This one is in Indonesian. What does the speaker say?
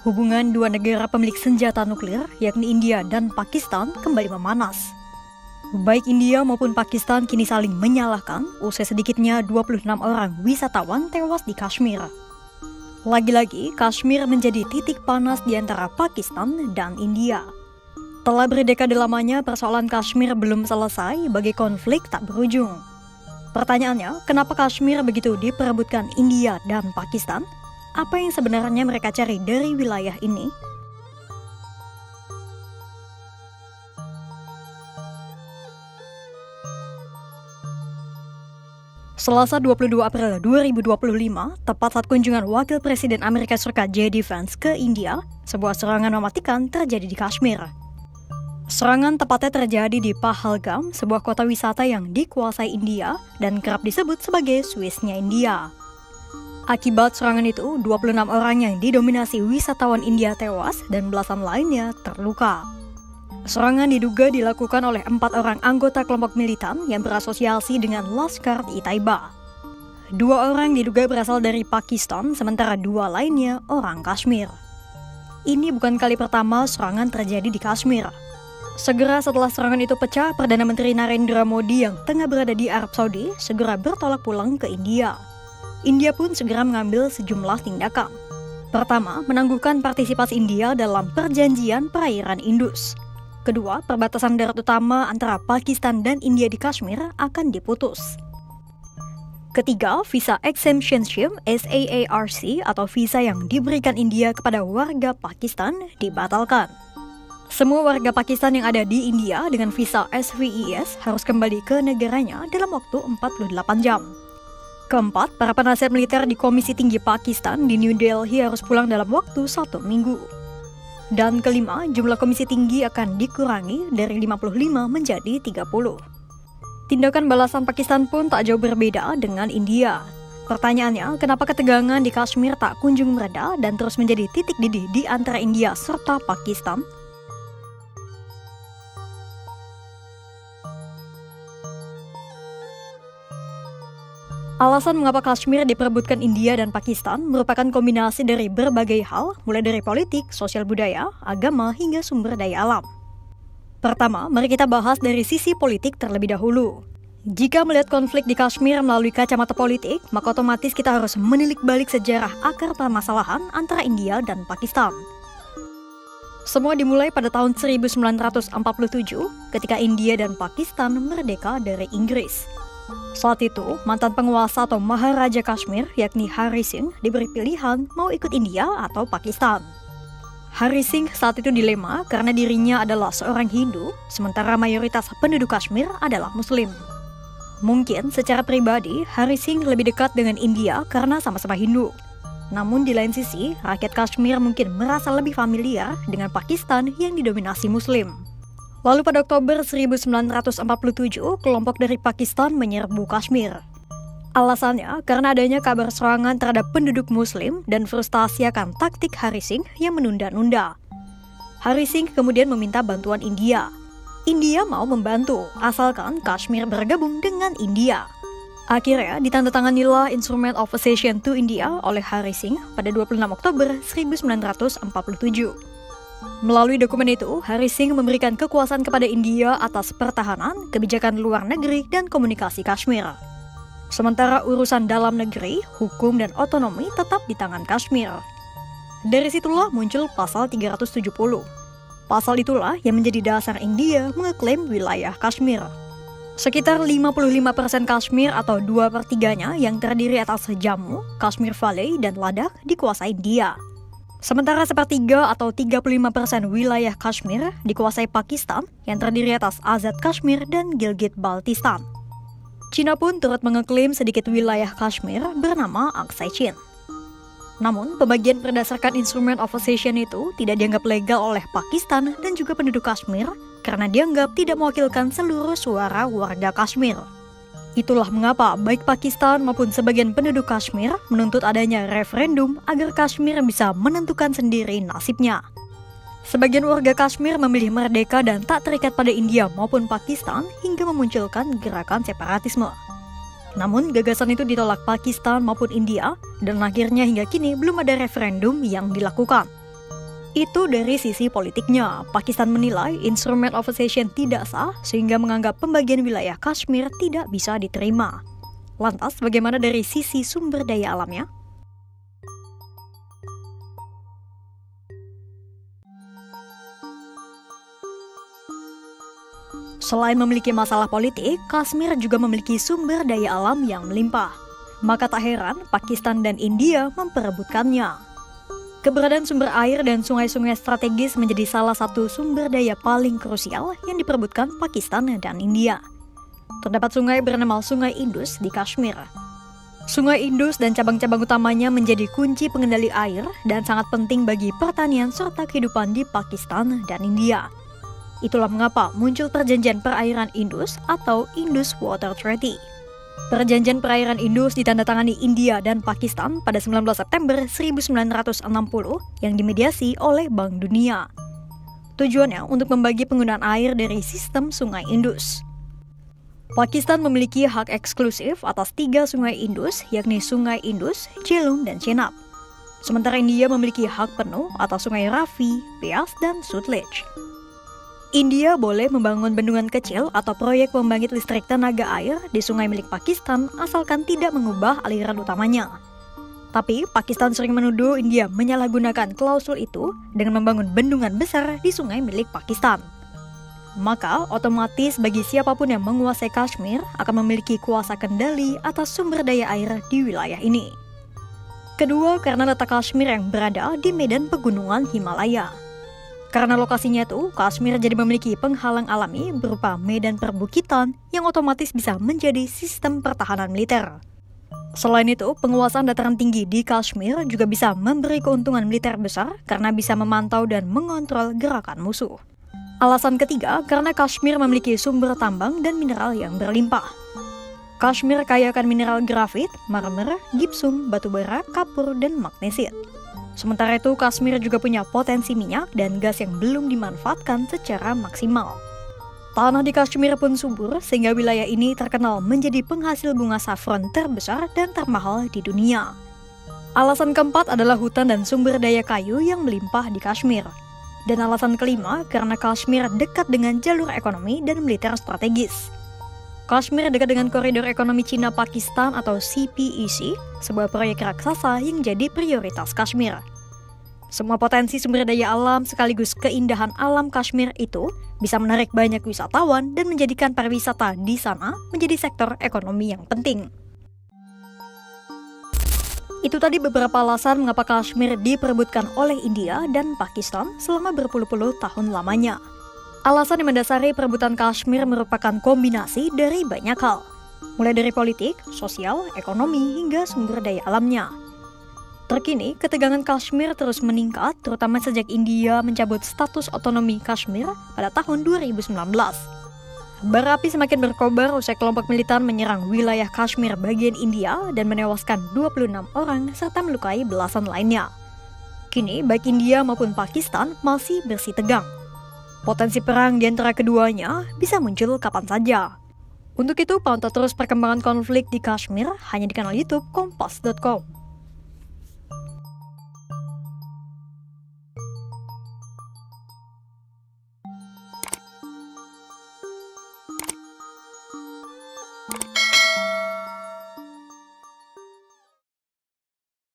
Hubungan dua negara pemilik senjata nuklir, yakni India dan Pakistan, kembali memanas. Baik India maupun Pakistan kini saling menyalahkan usai sedikitnya 26 orang wisatawan tewas di Kashmir. Lagi-lagi, Kashmir menjadi titik panas di antara Pakistan dan India. Telah berdekade lamanya persoalan Kashmir belum selesai bagi konflik tak berujung. Pertanyaannya, kenapa Kashmir begitu diperebutkan India dan Pakistan? Apa yang sebenarnya mereka cari dari wilayah ini? Selasa 22 April 2025, tepat saat kunjungan Wakil Presiden Amerika Serikat J.D. Vance ke India, sebuah serangan mematikan terjadi di Kashmir. Serangan tepatnya terjadi di Pahalgam, sebuah kota wisata yang dikuasai India dan kerap disebut sebagai Swissnya India. Akibat serangan itu, 26 orang yang didominasi wisatawan India tewas dan belasan lainnya terluka. Serangan diduga dilakukan oleh 4 orang anggota kelompok militan yang berasosiasi dengan Lashkar-e-Taiba. 2 orang diduga berasal dari Pakistan, sementara 2 lainnya orang Kashmir. Ini bukan kali pertama serangan terjadi di Kashmir. Segera setelah serangan itu pecah, Perdana Menteri Narendra Modi yang tengah berada di Arab Saudi segera bertolak pulang ke India. India pun segera mengambil sejumlah tindakan. Pertama, menangguhkan partisipasi India dalam perjanjian perairan Indus. Kedua, perbatasan darat utama antara Pakistan dan India di Kashmir akan diputus. Ketiga, visa exemptionship SAARC atau visa yang diberikan India kepada warga Pakistan dibatalkan. Semua warga Pakistan yang ada di India dengan visa SVIS harus kembali ke negaranya dalam waktu 48 jam. Keempat, para penasihat militer di Komisi Tinggi Pakistan di New Delhi harus pulang dalam waktu 1 minggu. Dan kelima, jumlah komisi tinggi akan dikurangi dari 55 menjadi 30. Tindakan balasan Pakistan pun tak jauh berbeda dengan India. Pertanyaannya, kenapa ketegangan di Kashmir tak kunjung mereda dan terus menjadi titik didih di antara India serta Pakistan? Alasan mengapa Kashmir diperebutkan India dan Pakistan merupakan kombinasi dari berbagai hal, mulai dari politik, sosial budaya, agama, hingga sumber daya alam. Pertama, mari kita bahas dari sisi politik terlebih dahulu. Jika melihat konflik di Kashmir melalui kacamata politik, maka otomatis kita harus menilik balik sejarah akar permasalahan antara India dan Pakistan. Semua dimulai pada tahun 1947 ketika India dan Pakistan merdeka dari Inggris. Saat itu, mantan penguasa atau Maharaja Kashmir, yakni Hari Singh, diberi pilihan mau ikut India atau Pakistan. Hari Singh saat itu dilema karena dirinya adalah seorang Hindu, sementara mayoritas penduduk Kashmir adalah Muslim. Mungkin secara pribadi, Hari Singh lebih dekat dengan India karena sama-sama Hindu. Namun di lain sisi, rakyat Kashmir mungkin merasa lebih familiar dengan Pakistan yang didominasi Muslim. Lalu pada Oktober 1947, kelompok dari Pakistan menyerbu Kashmir. Alasannya karena adanya kabar serangan terhadap penduduk Muslim dan frustasi akan taktik Hari Singh yang menunda-nunda. Hari Singh kemudian meminta bantuan India. India mau membantu, asalkan Kashmir bergabung dengan India. Akhirnya ditandatanganilah Instrument of Accession to India oleh Hari Singh pada 26 Oktober 1947. Melalui dokumen itu, Hari Singh memberikan kekuasaan kepada India atas pertahanan, kebijakan luar negeri, dan komunikasi Kashmir. Sementara urusan dalam negeri, hukum, dan otonomi tetap di tangan Kashmir. Dari situlah muncul pasal 370. Pasal itulah yang menjadi dasar India mengeklaim wilayah Kashmir. Sekitar 55% Kashmir atau 2/3-nya yang terdiri atas Jammu, Kashmir Valley, dan Ladakh dikuasai India. Sementara sepertiga atau 35% wilayah Kashmir dikuasai Pakistan yang terdiri atas Azad Kashmir dan Gilgit-Baltistan. Cina pun turut mengeklaim sedikit wilayah Kashmir bernama Aksai Chin. Namun, pembagian berdasarkan Instrument of Accession itu tidak dianggap legal oleh Pakistan dan juga penduduk Kashmir karena dianggap tidak mewakilkan seluruh suara warga Kashmir. Itulah mengapa baik Pakistan maupun sebagian penduduk Kashmir menuntut adanya referendum agar Kashmir bisa menentukan sendiri nasibnya. Sebagian warga Kashmir memilih merdeka dan tak terikat pada India maupun Pakistan hingga memunculkan gerakan separatisme. Namun gagasan itu ditolak Pakistan maupun India dan akhirnya hingga kini belum ada referendum yang dilakukan. Itu dari sisi politiknya. Pakistan menilai Instrument of Accession tidak sah sehingga menganggap pembagian wilayah Kashmir tidak bisa diterima. Lantas, bagaimana dari sisi sumber daya alamnya? Selain memiliki masalah politik, Kashmir juga memiliki sumber daya alam yang melimpah. Maka tak heran Pakistan dan India memperebutkannya. Keberadaan sumber air dan sungai-sungai strategis menjadi salah satu sumber daya paling krusial yang diperebutkan Pakistan dan India. Terdapat sungai bernama Sungai Indus di Kashmir. Sungai Indus dan cabang-cabang utamanya menjadi kunci pengendali air dan sangat penting bagi pertanian serta kehidupan di Pakistan dan India. Itulah mengapa muncul perjanjian perairan Indus atau Indus Water Treaty. Perjanjian perairan Indus ditandatangani India dan Pakistan pada 19 September 1960 yang dimediasi oleh Bank Dunia. Tujuannya untuk membagi penggunaan air dari sistem Sungai Indus. Pakistan memiliki hak eksklusif atas 3 sungai Indus, yakni Sungai Indus, Jhelum, dan Chenab. Sementara India memiliki hak penuh atas Sungai Ravi, Beas, dan Sutlej. India boleh membangun bendungan kecil atau proyek pembangkit listrik tenaga air di sungai milik Pakistan asalkan tidak mengubah aliran utamanya. Tapi Pakistan sering menuduh India menyalahgunakan klausul itu dengan membangun bendungan besar di sungai milik Pakistan. Maka otomatis bagi siapapun yang menguasai Kashmir akan memiliki kuasa kendali atas sumber daya air di wilayah ini. Kedua, karena letak Kashmir yang berada di medan pegunungan Himalaya. Karena lokasinya itu, Kashmir jadi memiliki penghalang alami berupa medan perbukitan yang otomatis bisa menjadi sistem pertahanan militer. Selain itu, penguasaan dataran tinggi di Kashmir juga bisa memberi keuntungan militer besar karena bisa memantau dan mengontrol gerakan musuh. Alasan ketiga, karena Kashmir memiliki sumber tambang dan mineral yang berlimpah. Kashmir kaya akan mineral grafit, marmer, gipsum, batu bara, kapur, dan magnesit. Sementara itu, Kashmir juga punya potensi minyak dan gas yang belum dimanfaatkan secara maksimal. Tanah di Kashmir pun subur, sehingga wilayah ini terkenal menjadi penghasil bunga saffron terbesar dan termahal di dunia. Alasan keempat adalah hutan dan sumber daya kayu yang melimpah di Kashmir. Dan alasan kelima, karena Kashmir dekat dengan jalur ekonomi dan militer strategis. Kashmir dekat dengan koridor ekonomi Cina-Pakistan atau CPEC, sebuah proyek raksasa yang jadi prioritas Kashmir. Semua potensi sumber daya alam sekaligus keindahan alam Kashmir itu bisa menarik banyak wisatawan dan menjadikan pariwisata di sana menjadi sektor ekonomi yang penting. Itu tadi beberapa alasan mengapa Kashmir diperebutkan oleh India dan Pakistan selama berpuluh-puluh tahun lamanya. Alasan yang mendasari perebutan Kashmir merupakan kombinasi dari banyak hal, mulai dari politik, sosial, ekonomi, hingga sumber daya alamnya. Terkini, ketegangan Kashmir terus meningkat, terutama sejak India mencabut status otonomi Kashmir pada tahun 2019. Berapi semakin berkobar usai kelompok militan menyerang wilayah Kashmir bagian India dan menewaskan 26 orang serta melukai belasan lainnya. Kini, baik India maupun Pakistan masih bersitegang. Potensi perang di antara keduanya bisa muncul kapan saja. Untuk itu, pantau terus perkembangan konflik di Kashmir hanya di kanal YouTube Kompas.com.